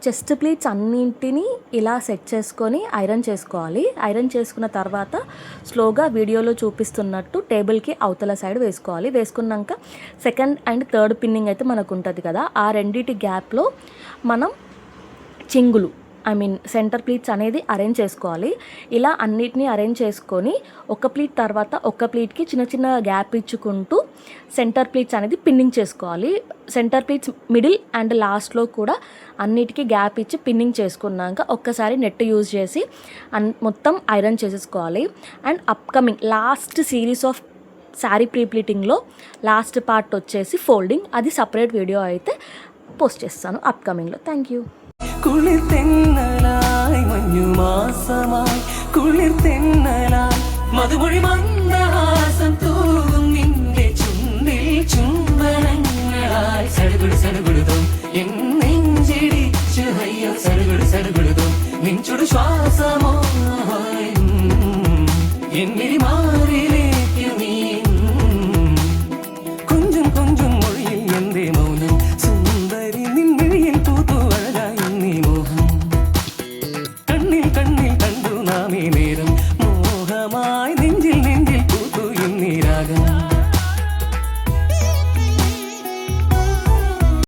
Chest pleats అన్నింటినీ ఇలా set చేసుకొని ఐరన్ చేసుకోవాలి. ఐరన్ చేసుకున్న తర్వాత స్లోగా వీడియోలో చూపిస్తున్నట్టు టేబుల్కి అవతల సైడ్ వేసుకోవాలి. వేసుకున్నాక సెకండ్ అండ్ థర్డ్ పిన్నింగ్ అయితే మనకు ఉంటుంది కదా, ఆ రెండిటి గ్యాప్లో మనం చింగులు సెంటర్ ప్లీట్స్ అనేది అరేంజ్ చేసుకోవాలి. ఇలా అన్నిటినీ అరేంజ్ చేసుకొని ఒక ప్లీట్ తర్వాత ఒక ప్లీట్కి చిన్న చిన్న గ్యాప్ ఇచ్చుకుంటూ సెంటర్ ప్లీట్స్ అనేది పిన్నింగ్ చేసుకోవాలి. సెంటర్ ప్లీట్స్ మిడిల్ అండ్ లాస్ట్లో కూడా అన్నిటికీ గ్యాప్ ఇచ్చి పిన్నింగ్ చేసుకున్నాక ఒక్కసారి నెట్ యూజ్ చేసి మొత్తం ఐరన్ చేసేసుకోవాలి. And upcoming last series of sari ప్రీప్లీటింగ్లో లాస్ట్ పార్ట్ వచ్చేసి ఫోల్డింగ్, అది సపరేట్ వీడియో అయితే పోస్ట్ చేస్తాను అప్కమింగ్లో. Thank you. കുളിർ തെന്നലായി മഞ്ഞുമാസമായി കുളിർ തെന്നലായി മധുമൊഴി മന്ദഹാസം തൂകും നിന്റെ ചുണ്ടിൽ ചുംബനങ്ങളായി സടുകുടു സടുകുടുതും എൻ നെഞ്ചിടിച്ചു അയ്യോ സടുകുടു സടുകുടുതും നിൻചുടു ശ്വാസമോ എന്നിരി മാറിലേ